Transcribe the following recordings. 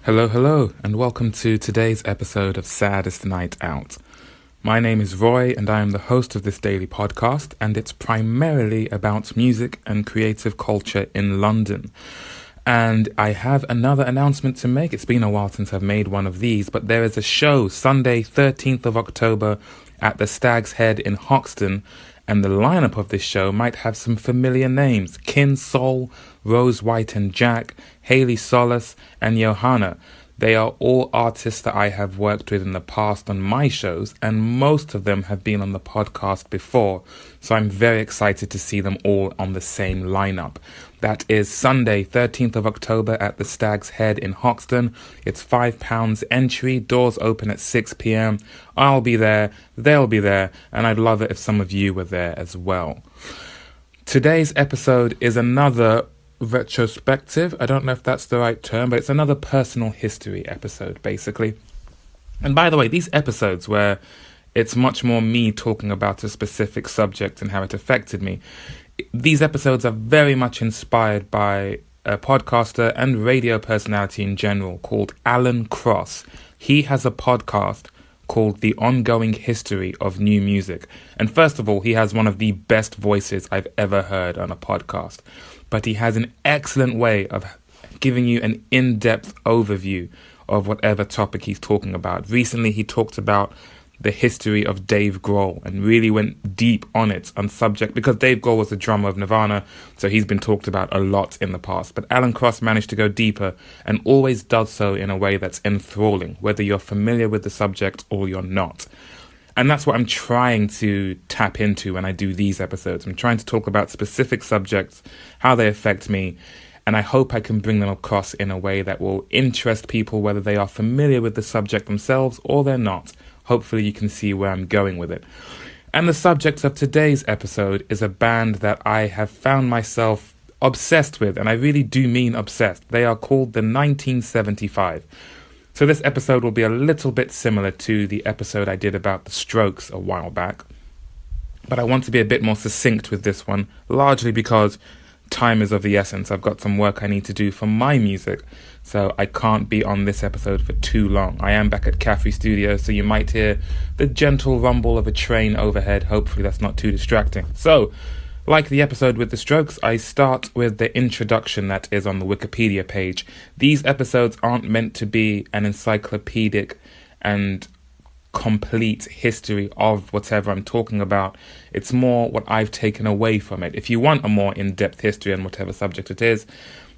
Hello, hello, and welcome to today's episode of Saddest Night Out. My name is Roy, and I am the host of this daily podcast, and it's primarily about music and creative culture in London. And I have another announcement to make. It's been a while since I've made one of these, but there is a show Sunday, 13th of October at the Stag's Head in Hoxton, and the lineup of this show might have some familiar names: Kin Soul, Rose White and Jack, Hayley Solis, and Johanna. They are all artists that I have worked with in the past on my shows, and most of them have been on the podcast before, so I'm very excited to see them all on the same lineup. That is Sunday, 13th of October at the Stag's Head in Hoxton. It's £5 entry, doors open at 6 p.m. I'll be there, they'll be there, and I'd love it if some of you were there as well. Today's episode is another retrospective. I don't know if that's the right term, but it's another personal history episode, basically. And by the way, these episodes where it's much more me talking about a specific subject and how it affected me, these episodes are very much inspired by a podcaster and radio personality in general called Alan Cross. He has a podcast called The Ongoing History of New Music. And first of all, he has one of the best voices I've ever heard on a podcast. But he has an excellent way of giving you an in-depth overview of whatever topic he's talking about. Recently, he talked about the history of Dave Grohl and really went deep on it, on subject, because Dave Grohl was the drummer of Nirvana, so he's been talked about a lot in the past. But Alan Cross managed to go deeper and always does so in a way that's enthralling, whether you're familiar with the subject or you're not. And that's what I'm trying to tap into when I do these episodes. I'm trying to talk about specific subjects, how they affect me, and I hope I can bring them across in a way that will interest people, whether they are familiar with the subject themselves or they're not. Hopefully you can see where I'm going with it. And the subject of today's episode is a band that I have found myself obsessed with, and I really do mean obsessed. They are called the 1975. So this episode will be a little bit similar to the episode I did about the Strokes a while back. But I want to be a bit more succinct with this one, largely because time is of the essence. I've got some work I need to do for my music, so I can't be on this episode for too long. I am back at Caffrey Studios, so you might hear the gentle rumble of a train overhead. Hopefully that's not too distracting. So, like the episode with the Strokes, I start with the introduction that is on the Wikipedia page. These episodes aren't meant to be an encyclopedic and complete history of whatever I'm talking about. It's more what I've taken away from it. If you want a more in-depth history on whatever subject it is,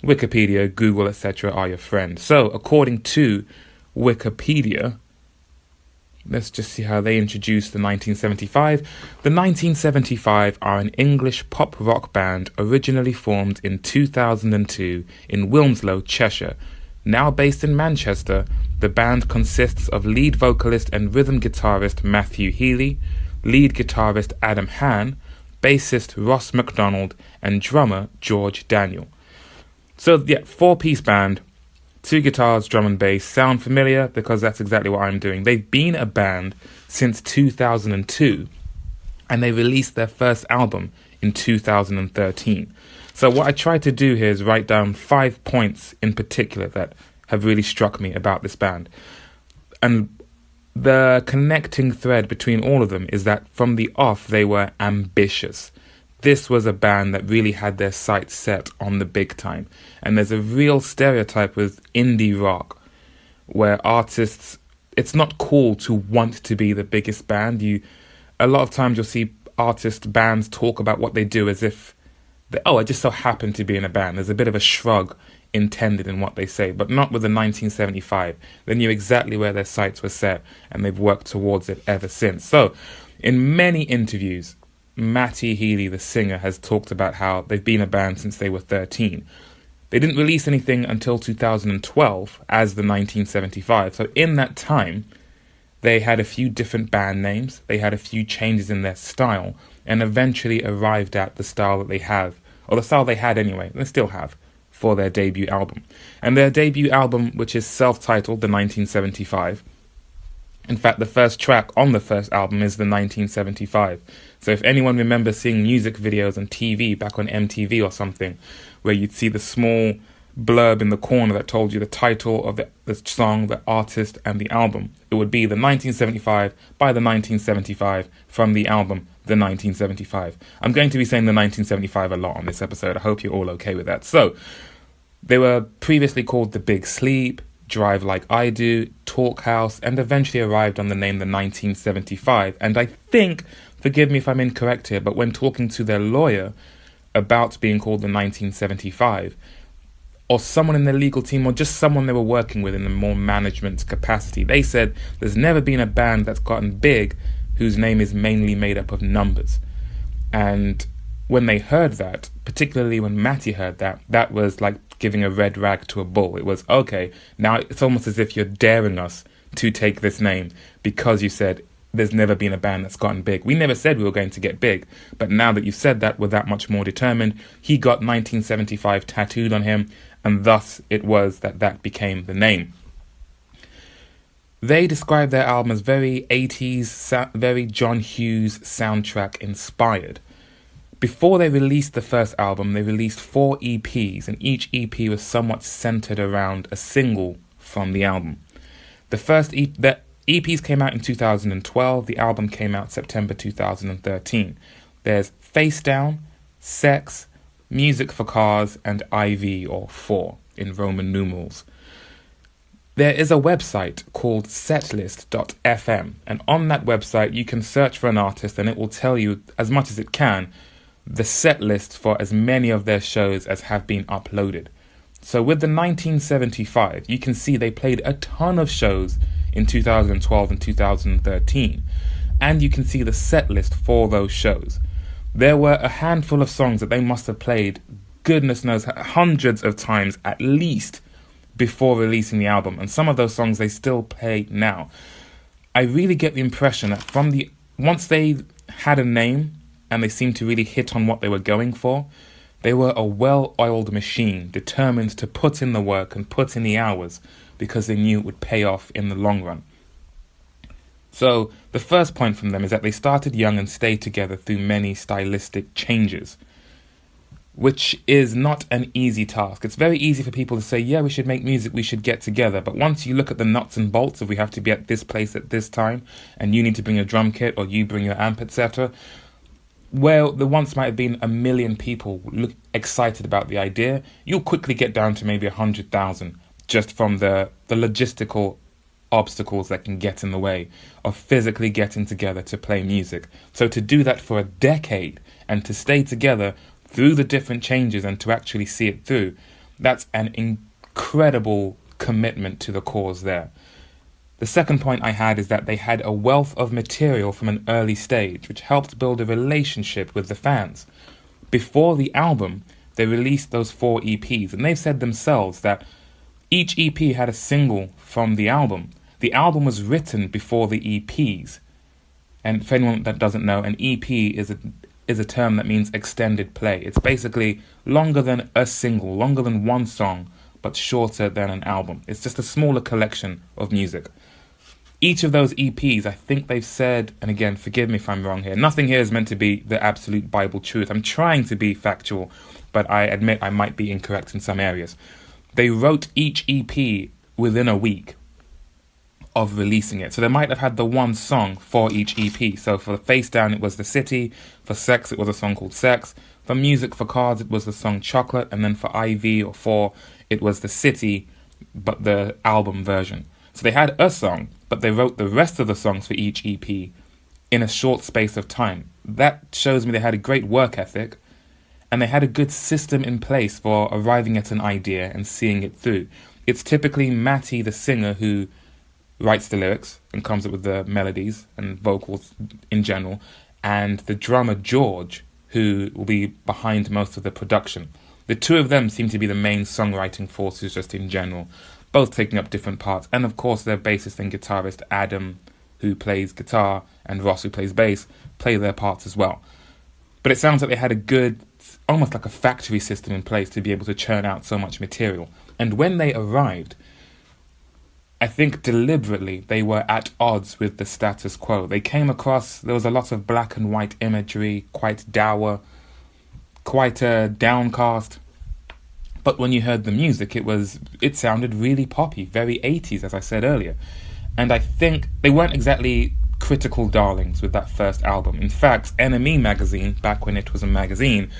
Wikipedia, Google, etc. are your friend. So, according to Wikipedia, let's just see how they introduced the 1975. The 1975 are an English pop rock band originally formed in 2002 in Wilmslow, Cheshire. Now based in Manchester, the band consists of lead vocalist and rhythm guitarist Matthew Healy, lead guitarist Adam Hann, bassist Ross MacDonald, and drummer George Daniel. So, yeah, 4-piece band. 2 guitars, drum and bass. Sound familiar? Because that's exactly what I'm doing. They've been a band since 2002, and they released their first album in 2013. So what I tried to do here is write down 5 points in particular that have really struck me about this band. And the connecting thread between all of them is that from the off, they were ambitious. This was a band that really had their sights set on the big time. And there's a real stereotype with indie rock where artists, it's not cool to want to be the biggest band. A lot of times you'll see bands talk about what they do as if, I just so happen to be in a band. There's a bit of a shrug intended in what they say, but not with the 1975. They knew exactly where their sights were set, and they've worked towards it ever since. So, in many interviews, Matty Healy, the singer, has talked about how they've been a band since they were 13. They didn't release anything until 2012 as the 1975. So in that time, they had a few different band names, they had a few changes in their style, and eventually arrived at the style that they have, or the style they had anyway, they still have, for their debut album. And their debut album, which is self-titled, The 1975, in fact, the first track on the first album is The 1975. So if anyone remembers seeing music videos on TV back on MTV or something, where you'd see the small blurb in the corner that told you the title of the song, the artist, and the album. It would be the 1975 by the 1975 from the album The 1975. I'm going to be saying the 1975 a lot on this episode. I hope you're all okay with that. So, they were previously called The Big Sleep, Drive Like I Do, Talk House, and eventually arrived on the name The 1975. And I think, forgive me if I'm incorrect here, but when talking to their lawyer about being called The 1975, or someone in their legal team, or just someone they were working with in a more management capacity, they said there's never been a band that's gotten big whose name is mainly made up of numbers. And when they heard that, particularly when Matty heard that, that was like giving a red rag to a bull. It was, okay, now it's almost as if you're daring us to take this name because you said there's never been a band that's gotten big. We never said we were going to get big, but now that you've said that, we're that much more determined. He got 1975 tattooed on him, and thus it was that became the name. They describe their album as very 80s, very John Hughes soundtrack inspired. Before they released the first album, they released 4 EPs, and each EP was somewhat centered around a single from the album. The EPs came out in 2012, the album came out September 2013. There's Face Down, Sex, Music for Cars, and IV, or 4, in Roman numerals. There is a website called setlist.fm, and on that website you can search for an artist and it will tell you, as much as it can, the set list for as many of their shows as have been uploaded. So with the 1975, you can see they played a ton of shows in 2012 and 2013, and you can see the set list for those shows. There were a handful of songs that they must have played, goodness knows, hundreds of times at least before releasing the album, and some of those songs they still play now. I really get the impression that once they had a name and they seemed to really hit on what they were going for, they were a well-oiled machine, determined to put in the work and put in the hours because they knew it would pay off in the long run. So the first point from them is that they started young and stayed together through many stylistic changes, which is not an easy task. It's very easy for people to say, yeah, we should make music, we should get together. But once you look at the nuts and bolts of we have to be at this place at this time, and you need to bring a drum kit or you bring your amp, etc., well, there once might have been 1 million people excited about the idea, you'll quickly get down to maybe 100,000 just from the logistical obstacles that can get in the way of physically getting together to play music. So to do that for a decade and to stay together through the different changes and to actually see it through, that's an incredible commitment to the cause there. The second point I had is that they had a wealth of material from an early stage, which helped build a relationship with the fans. Before the album, they released those 4 EPs, and they've said themselves that each EP had a single from the album. The album was written before the EPs. And for anyone that doesn't know, an EP is a term that means extended play. It's basically longer than a single, longer than one song, but shorter than an album. It's just a smaller collection of music. Each of those EPs, I think they've said, and again, forgive me if I'm wrong here, nothing here is meant to be the absolute Bible truth. I'm trying to be factual, but I admit I might be incorrect in some areas. They wrote each EP within a week of releasing it. So they might have had the one song for each EP. So for Face Down, it was The City. For Sex, it was a song called Sex. For Music for Cards, it was the song Chocolate. And then for IV or 4, it was The City, but the album version. So they had a song, but they wrote the rest of the songs for each EP in a short space of time. That shows me they had a great work ethic, and they had a good system in place for arriving at an idea and seeing it through. It's typically Matty, the singer, who writes the lyrics and comes up with the melodies and vocals in general, and the drummer George, who will be behind most of the production. The two of them seem to be the main songwriting forces just in general, both taking up different parts. And of course their bassist and guitarist Adam, who plays guitar, and Ross, who plays bass, play their parts as well. But it sounds like they had a good, almost like a factory system in place to be able to churn out so much material. And when they arrived, I think deliberately they were at odds with the status quo. They came across, there was a lot of black and white imagery, quite dour, quite downcast, But when you heard the music, it sounded really poppy, very 80s, as I said earlier. And I think they weren't exactly critical darlings with that first album. In fact, NME magazine, back when it was a magazine,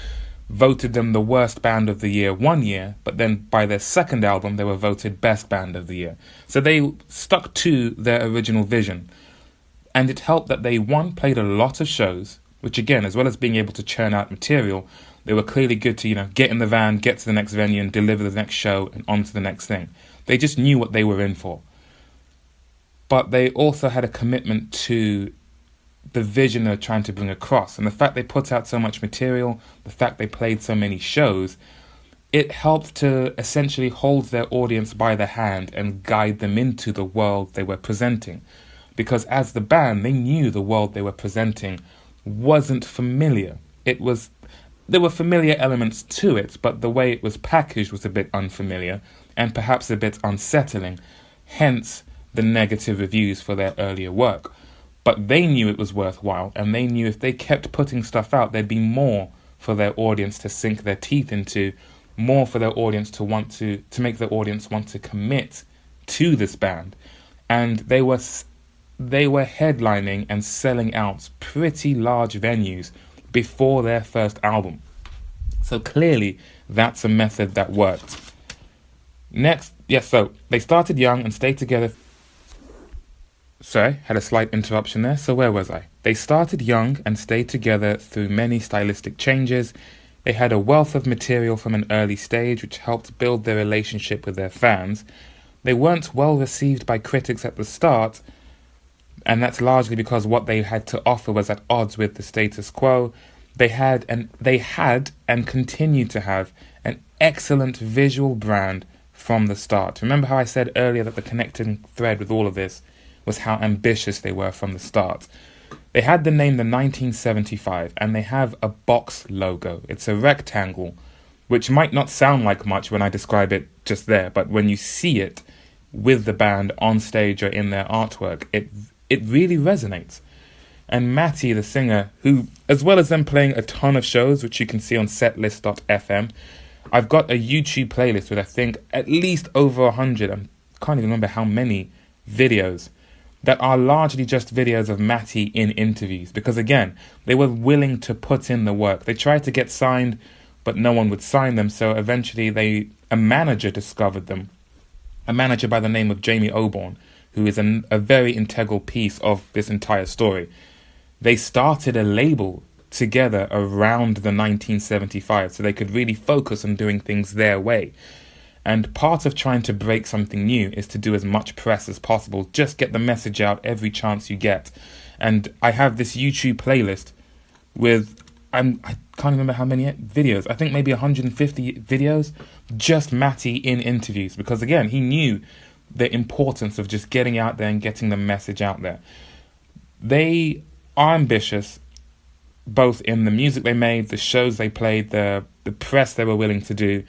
voted them the worst band of the year one year, but then by their second album, they were voted best band of the year. So they stuck to their original vision. And it helped that they, one, played a lot of shows, which again, as well as being able to churn out material, they were clearly good to, get in the van, get to the next venue and deliver the next show and on to the next thing. They just knew what they were in for. But they also had a commitment to the vision they're trying to bring across. And the fact they put out so much material, the fact they played so many shows, it helped to essentially hold their audience by the hand and guide them into the world they were presenting. Because as the band, they knew the world they were presenting wasn't familiar. There were familiar elements to it, but the way it was packaged was a bit unfamiliar and perhaps a bit unsettling, hence the negative reviews for their earlier work. But they knew it was worthwhile, and they knew if they kept putting stuff out, there'd be more for their audience to sink their teeth into, more for their audience to make their audience want to commit to this band. And they were headlining and selling out pretty large venues before their first album. So clearly, that's a method that worked. Next, so they started young and stayed together. Sorry, had a slight interruption there. So where was I? They started young and stayed together through many stylistic changes. They had a wealth of material from an early stage, which helped build their relationship with their fans. They weren't well received by critics at the start, and that's largely because what they had to offer was at odds with the status quo. They had and continue to have an excellent visual brand from the start. Remember how I said earlier that the connecting thread with all of this was how ambitious they were from the start. They had the name the 1975, and they have a box logo. It's a rectangle, which might not sound like much when I describe it just there, but when you see it with the band on stage or in their artwork, it really resonates. And Matty, the singer, who, as well as them playing a ton of shows, which you can see on setlist.fm, I've got a YouTube playlist with, I think, at least over 100, I can't even remember how many videos, that are largely just videos of Matty in interviews. Because again, they were willing to put in the work. They tried to get signed, but no one would sign them, so eventually a manager discovered them. A manager by the name of Jamie Oborn, who is a very integral piece of this entire story. They started a label together around the 1975, so they could really focus on doing things their way. And part of trying to break something new is to do as much press as possible. Just get the message out every chance you get. And I have this YouTube playlist with, I can't remember how many videos. I think maybe 150 videos, just Matty in interviews. Because again, he knew the importance of just getting out there and getting the message out there. They are ambitious, both in the music they made, the shows they played, the press they were willing to do,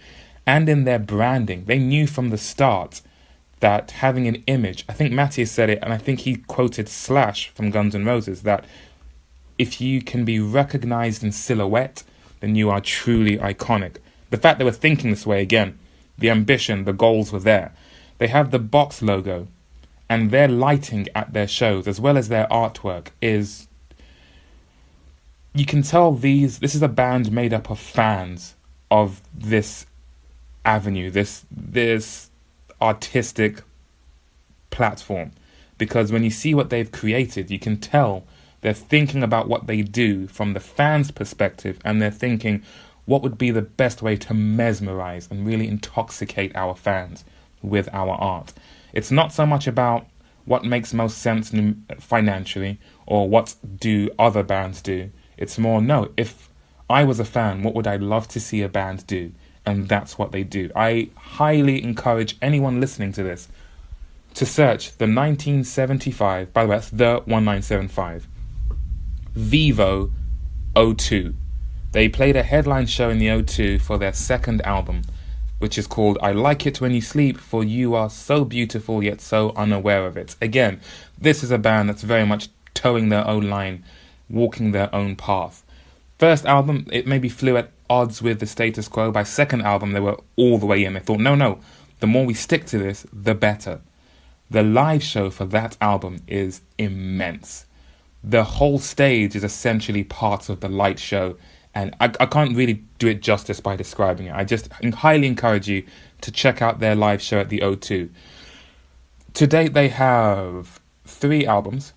and in their branding. They knew from the start that having an image, I think Matty said it, and I think he quoted Slash from Guns N' Roses, that if you can be recognized in silhouette, then you are truly iconic. The fact they were thinking this way, again, the ambition, the goals were there. They have the box logo, and their lighting at their shows, as well as their artwork, is... You can tell this is a band made up of fans of this avenue, this artistic platform. Because when you see what they've created, you can tell they're thinking about what they do from the fans' perspective, and they're thinking, what would be the best way to mesmerize and really intoxicate our fans with our art? It's not so much about what makes most sense financially or what do other bands do. It's more, no, if I was a fan, what would I love to see a band do? And that's what they do. I highly encourage anyone listening to this to search the 1975, by the way, that's the 1975, Vivo O2. They played a headline show in the O2 for their second album, which is called I Like It When You Sleep, For You Are So Beautiful Yet So Unaware of It. Again, this is a band that's very much towing their own line, walking their own path. First album, it maybe flew at odds with the status quo. By second album, they were all the way in. They thought, no, the more we stick to this, the better. The live show for that album is immense. The whole stage is essentially part of the light show, and I can't really do it justice by describing it. I just highly encourage you to check out their live show at the O2. To date, they have 3 albums.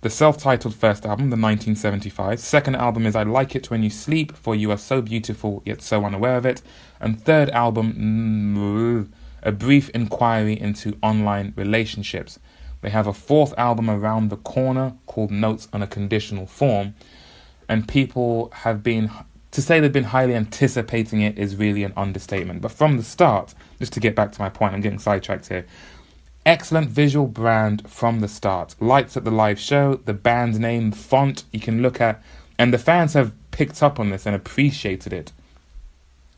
The self-titled first album, the 1975. Second album is I Like It When You Sleep, For You Are So Beautiful Yet So Unaware of It. And third album, A Brief Inquiry into Online Relationships. They have a 4th album around the corner called Notes on a Conditional Form. And people have been, to say they've been highly anticipating it is really an understatement. But from the start, just to get back to my point, I'm getting sidetracked here. Excellent visual brand from the start. Lights at the live show, the band's name, font you can look at, and the fans have picked up on this and appreciated it.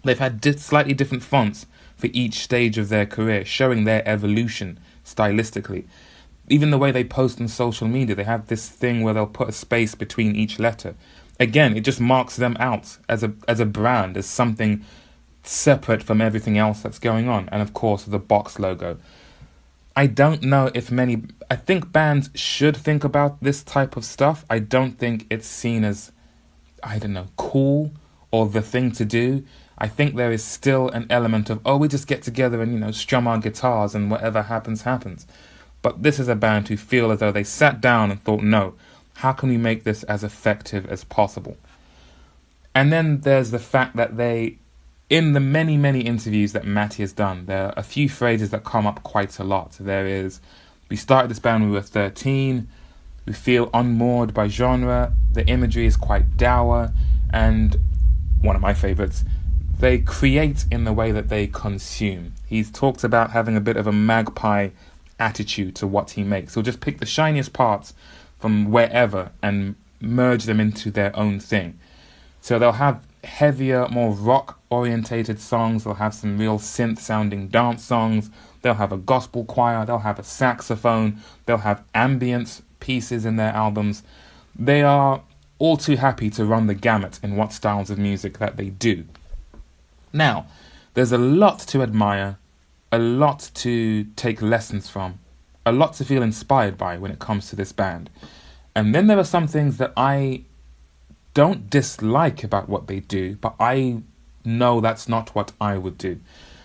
They've had slightly different fonts for each stage of their career, showing their evolution stylistically. Even the way they post on social media, they have this thing where they'll put a space between each letter. Again, it just marks them out as a brand, as something separate from everything else that's going on. And of course, the box logo. I don't know if I think bands should think about this type of stuff. I don't think it's seen as, cool or the thing to do. I think there is still an element of, we just get together and, strum our guitars and whatever happens, happens. But this is a band who feel as though they sat down and thought, no, how can we make this as effective as possible? And then there's the fact that in the many, many interviews that Matty has done, there are a few phrases that come up quite a lot. There is, we started this band when we were 13, we feel unmoored by genre, the imagery is quite dour, and one of my favourites, they create in the way that they consume. He's talked about having a bit of a magpie attitude to what he makes. He'll just pick the shiniest parts from wherever and merge them into their own thing. So they'll have heavier, more rock-orientated songs. They'll have some real synth-sounding dance songs. They'll have a gospel choir. They'll have a saxophone. They'll have ambience pieces in their albums. They are all too happy to run the gamut in what styles of music that they do. Now, there's a lot to admire, a lot to take lessons from, a lot to feel inspired by when it comes to this band. And then there are some things that I don't dislike about what they do, but I know that's not what I would do.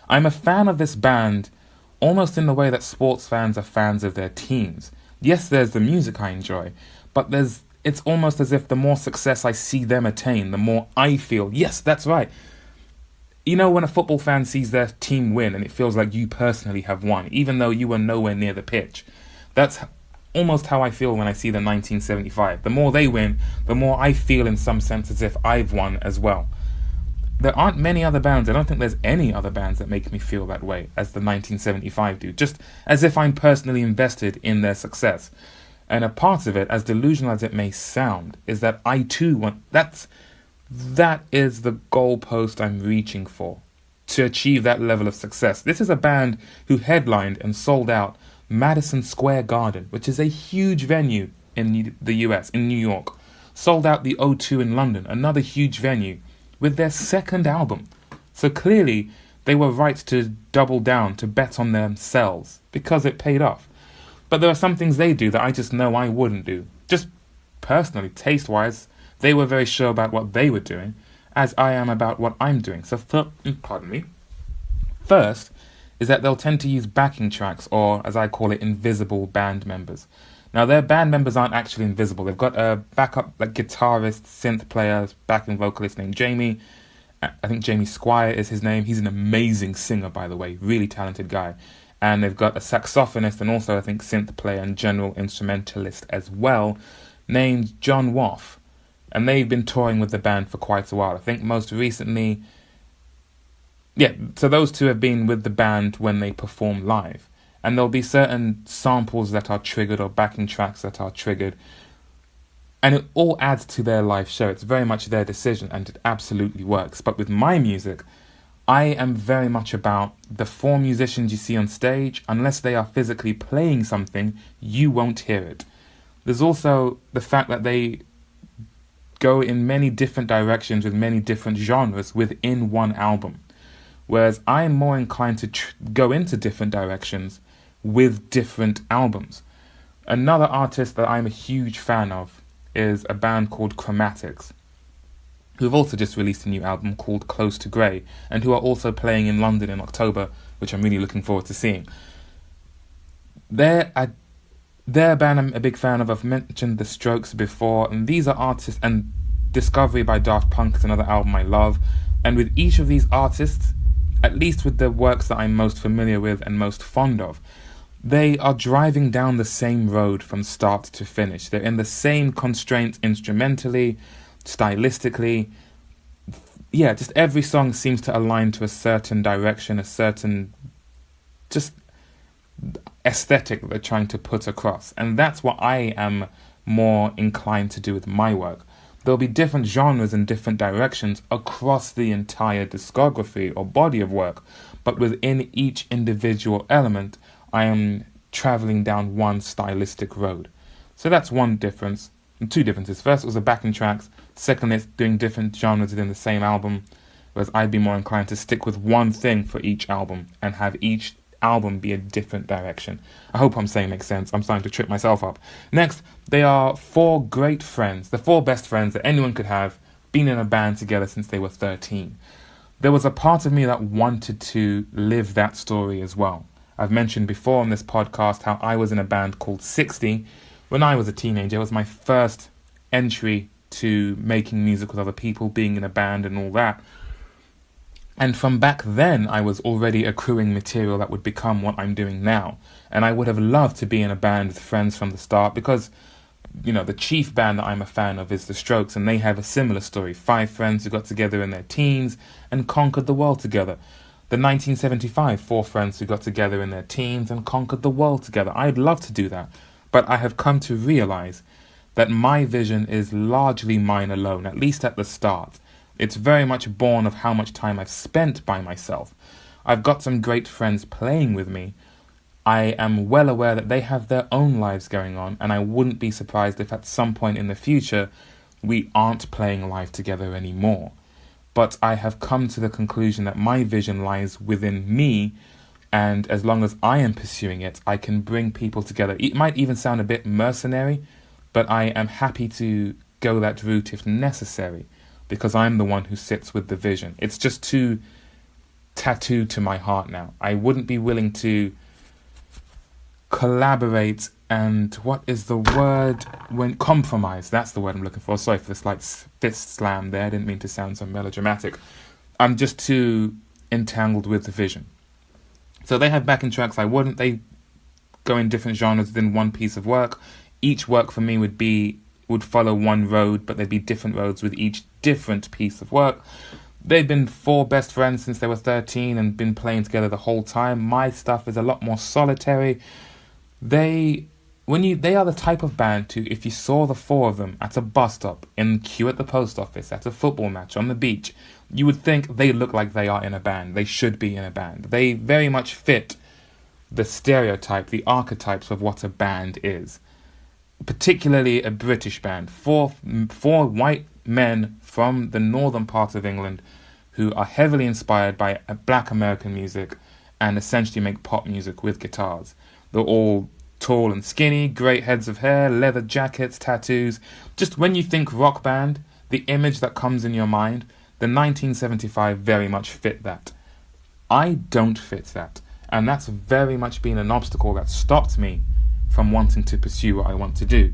I'm a fan of this band almost in the way that sports fans are fans of their teams. Yes, there's the music I enjoy, but it's almost as if the more success I see them attain, the more I feel, yes, that's right. You know when a football fan sees their team win and it feels like you personally have won, even though you were nowhere near the pitch. That's almost how I feel when I see the 1975. The more they win, the more I feel in some sense as if I've won as well. There aren't many other bands, I don't think there's any other bands that make me feel that way as the 1975 do, just as if I'm personally invested in their success. And a part of it, as delusional as it may sound, is that I too want, that is the goalpost I'm reaching for, to achieve that level of success. This is a band who headlined and sold out Madison Square Garden, which is a huge venue in the US, in New York. Sold out the O2 in London, another huge venue, with their second album. So clearly, they were right to double down, to bet on themselves, because it paid off. But there are some things they do that I just know I wouldn't do. Just personally, taste-wise, they were very sure about what they were doing, as I am about what I'm doing. So, First is that they'll tend to use backing tracks, or as I call it, invisible band members. Now, their band members aren't actually invisible. They've got a backup guitarist, synth player, backing vocalist named Jamie. I think Jamie Squire is his name. He's an amazing singer, by the way, really talented guy. And they've got a saxophonist and also, I think, synth player and general instrumentalist as well, named John Woff. And they've been touring with the band for quite a while. I think most recently, so those two have been with the band when they perform live. And there'll be certain samples that are triggered or backing tracks that are triggered. And it all adds to their live show. It's very much their decision and it absolutely works. But with my music, I am very much about the 4 musicians you see on stage. Unless they are physically playing something, you won't hear it. There's also the fact that they go in many different directions with many different genres within one album. Whereas I'm more inclined to go into different directions with different albums. Another artist that I'm a huge fan of is a band called Chromatics, who've also just released a new album called Close to Grey, and who are also playing in London in October, which I'm really looking forward to seeing. They're a band I'm a big fan of. I've mentioned The Strokes before, and these are artists, and Discovery by Daft Punk is another album I love. And with each of these artists, at least with the works that I'm most familiar with and most fond of, they are driving down the same road from start to finish. They're in the same constraints instrumentally, stylistically. Yeah, just every song seems to align to a certain direction, a certain just aesthetic that they're trying to put across. And that's what I am more inclined to do with my work. There'll be different genres and different directions across the entire discography or body of work, but within each individual element, I am traveling down one stylistic road. So that's one difference, and two differences. First, it was the backing tracks. Second, it's doing different genres within the same album, whereas I'd be more inclined to stick with one thing for each album and have each album be a different direction. I hope I'm saying makes sense. I'm starting to trip myself up. Next, they are four great friends, the four best friends that anyone could have, been in a band together since they were 13. There was a part of me that wanted to live that story as well. I've mentioned before on this podcast how I was in a band called 60 when I was a teenager. It was my first entry to making music with other people, being in a band and all that. And from back then, I was already accruing material that would become what I'm doing now. And I would have loved to be in a band with friends from the start because, you know, the chief band that I'm a fan of is The Strokes, and they have a similar story. 5 friends who got together in their teens and conquered the world together. The 1975, 4 friends who got together in their teens and conquered the world together. I'd love to do that. But I have come to realize that my vision is largely mine alone, at least at the start. It's very much born of how much time I've spent by myself. I've got some great friends playing with me. I am well aware that they have their own lives going on, and I wouldn't be surprised if at some point in the future we aren't playing live together anymore. But I have come to the conclusion that my vision lies within me, and as long as I am pursuing it, I can bring people together. It might even sound a bit mercenary, but I am happy to go that route if necessary, because I'm the one who sits with the vision. It's just too tattooed to my heart now. I wouldn't be willing to collaborate and compromise. That's the word I'm looking for. Sorry for the slight fist slam there. I didn't mean to sound so melodramatic. I'm just too entangled with the vision. So they have backing tracks. They go in different genres within one piece of work. Each work for me would follow one road, but there'd be different roads with each different piece of work. They've been 4 best friends since they were 13 and been playing together the whole time. My stuff is a lot more solitary. They are the type of band to, if you saw the 4 of them at a bus stop, in queue at the post office, at a football match, on the beach, you would think they look like they are in a band. They should be in a band. They very much fit the stereotype, the archetypes of what a band is. Particularly a British band. Four white men from the northern part of England who are heavily inspired by black American music and essentially make pop music with guitars. They're all tall and skinny, great heads of hair, leather jackets, tattoos. Just when you think rock band, the image that comes in your mind, the 1975 very much fit that. I don't fit that. And that's very much been an obstacle that stopped me from wanting to pursue what I want to do.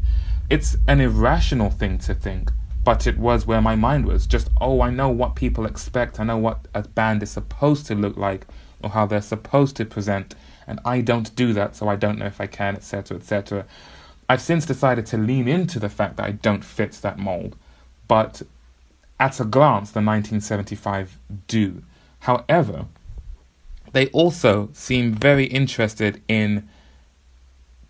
It's an irrational thing to think, but it was where my mind was. Just, I know what people expect. I know what a band is supposed to look like or how they're supposed to present, and I don't do that, so I don't know if I can, etc., etc. I've since decided to lean into the fact that I don't fit that mold, but at a glance, the 1975 do. However, they also seem very interested in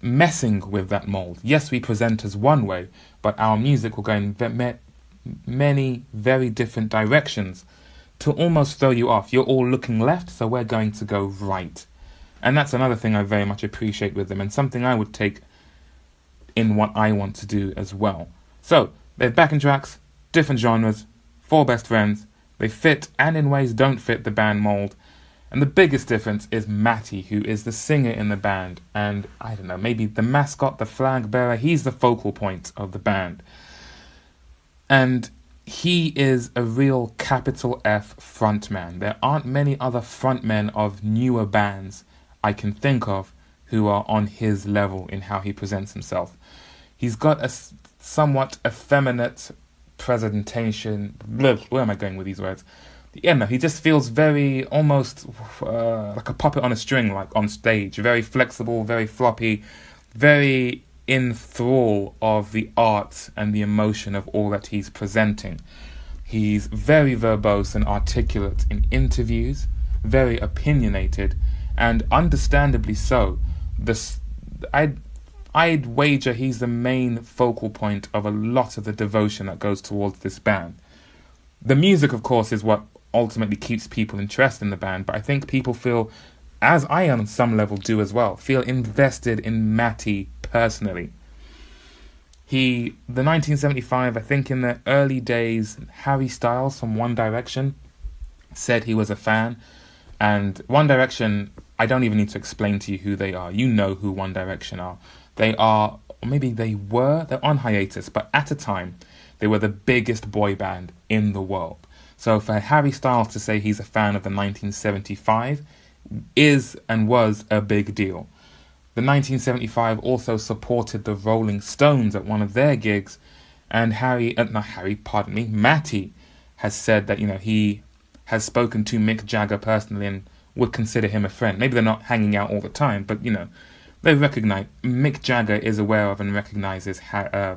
messing with that mold. Yes, we present as one way, but our music will go in many very different directions to almost throw you off. You're all looking left, so we're going to go right. And that's another thing I very much appreciate with them, and something I would take in what I want to do as well. So, they're backing tracks, different genres, four best friends. They fit and in ways don't fit the band mold. And the biggest difference is Matty, who is the singer in the band. And, I don't know, maybe the mascot, the flag bearer, he's the focal point of the band. And he is a real capital F frontman. There aren't many other frontmen of newer bands I can think of who are on his level in how he presents himself. He's got a somewhat effeminate presentation. Where am I going with these words? Yeah, no, he just feels very, almost like a puppet on a string, like on stage. Very flexible, very floppy, very in thrall of the art and the emotion of all that he's presenting. He's very verbose and articulate in interviews, very opinionated, and understandably so. I'd wager he's the main focal point of a lot of the devotion that goes towards this band. The music, of course, is what ultimately keeps people interested in the band, but I think people feel, as I on some level do as well, feel invested in Matty personally. The 1975, I think in the early days, Harry Styles from One Direction said he was a fan, and One Direction, I don't even need to explain to you who they are. You know who One Direction are. They are, or maybe they're on hiatus, but at a time, they were the biggest boy band in the world. So for Harry Styles to say he's a fan of the 1975 is and was a big deal. The 1975 also supported the Rolling Stones at one of their gigs, and Matty has said that, he has spoken to Mick Jagger personally and would consider him a friend. Maybe they're not hanging out all the time, but, they recognize, Mick Jagger is aware of and recognizes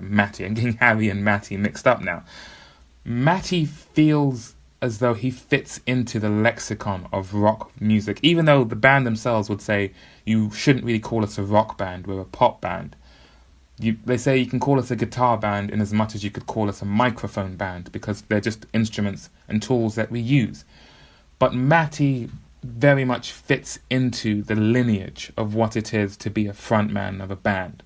Matty. I'm getting Harry and Matty mixed up now. Matty feels as though he fits into the lexicon of rock music, even though the band themselves would say, you shouldn't really call us a rock band, we're a pop band. They say you can call us a guitar band in as much as you could call us a microphone band, because they're just instruments and tools that we use. But Matty very much fits into the lineage of what it is to be a frontman of a band.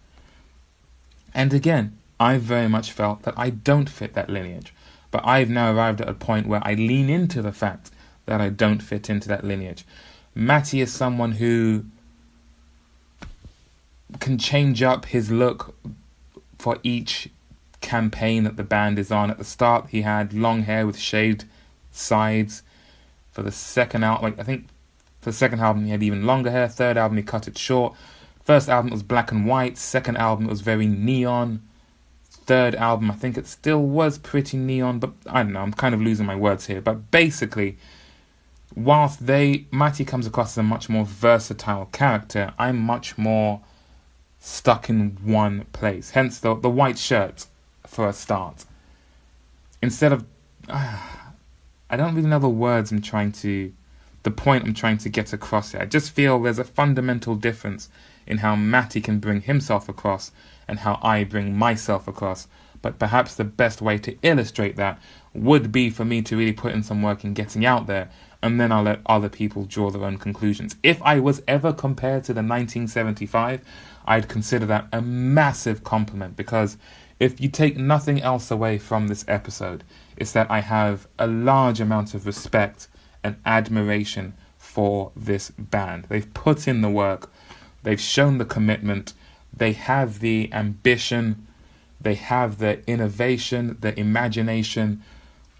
And again, I very much felt that I don't fit that lineage. But I've now arrived at a point where I lean into the fact that I don't fit into that lineage. Matty is someone who can change up his look for each campaign that the band is on. At the start, he had long hair with shaved sides. For the second album, I think for the second album, he had even longer hair. Third album, he cut it short. First album, it was black and white. Second album, it was very neon. Third album, I think it still was pretty neon, but I don't know, I'm kind of losing my words here. But basically, whilst Matty comes across as a much more versatile character, I'm much more stuck in one place. Hence the white shirt for a start. Instead of, I don't really know the point I'm trying to get across here. I just feel there's a fundamental difference in how Matty can bring himself across and how I bring myself across. But perhaps the best way to illustrate that would be for me to really put in some work in getting out there, and then I'll let other people draw their own conclusions. If I was ever compared to the 1975, I'd consider that a massive compliment, because if you take nothing else away from this episode, it's that I have a large amount of respect and admiration for this band. They've put in the work, they've shown the commitment, they have the ambition, they have the innovation, the imagination,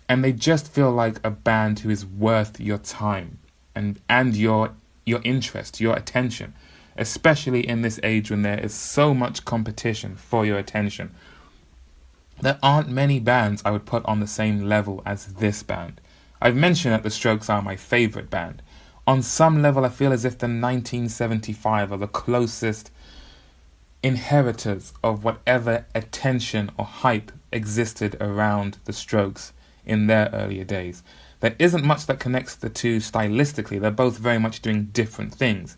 and they just feel like a band who is worth your time and your interest, your attention, especially in this age when there is so much competition for your attention. There aren't many bands I would put on the same level as this band. I've mentioned that the Strokes are my favourite band. On some level, I feel as if the 1975 are the closest inheritors of whatever attention or hype existed around the Strokes in their earlier days. There isn't much that connects the two stylistically. They're both very much doing different things.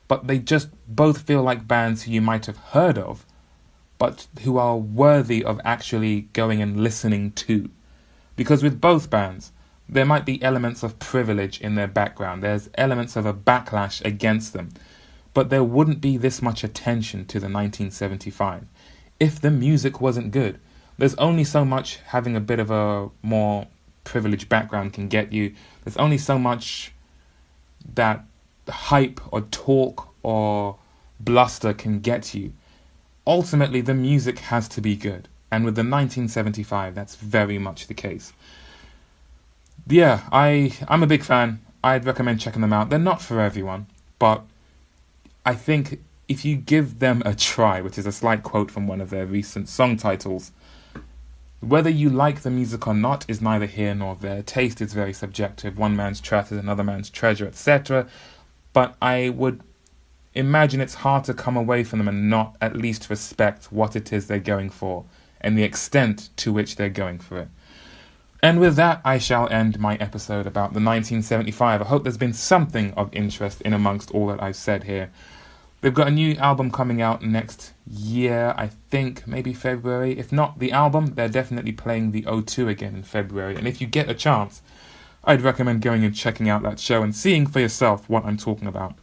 But they just both feel like bands who you might have heard of, but who are worthy of actually going and listening to. Because with both bands, there might be elements of privilege in their background. There's elements of a backlash against them. But there wouldn't be this much attention to the 1975 if the music wasn't good. there's only so much having a bit of a more privileged background can get you. There's only so much that hype or talk or bluster can get you. Ultimately, the music has to be good. And with the 1975, that's very much the case. Yeah, I'm a big fan. I'd recommend checking them out. They're not for everyone, but I think if you give them a try, which is a slight quote from one of their recent song titles, whether you like the music or not is neither here nor there. Taste is very subjective. One man's trash is another man's treasure, etc. But I would imagine it's hard to come away from them and not at least respect what it is they're going for and the extent to which they're going for it. And with that, I shall end my episode about the 1975. I hope there's been something of interest in amongst all that I've said here. They've got a new album coming out next year, I think, maybe February. If not the album, they're definitely playing the O2 again in February. And if you get a chance, I'd recommend going and checking out that show and seeing for yourself what I'm talking about.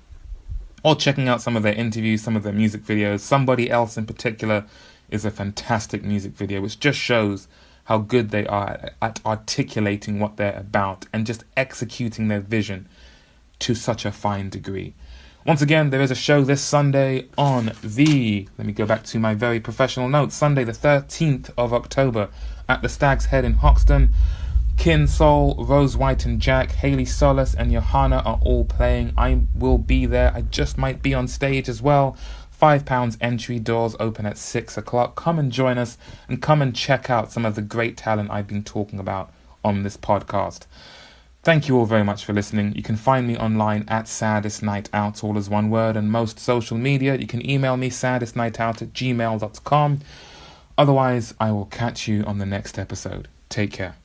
Or checking out some of their interviews, some of their music videos. Somebody Else in particular is a fantastic music video, which just shows how good they are at articulating what they're about and just executing their vision to such a fine degree. Once again, there is a show this Sunday on let me go back to my very professional notes, Sunday the 13th of October at the Stag's Head in Hoxton. Kin Soul, Rose White and Jack, Hayley Solis and Johanna are all playing. I will be there. I just might be on stage as well. £5 entry, doors open at 6 o'clock. Come and join us and come and check out some of the great talent I've been talking about on this podcast. Thank you all very much for listening. You can find me online at Saddest Night Out, all as one word, and most social media. You can email me saddestnightout@gmail.com. Otherwise, I will catch you on the next episode. Take care.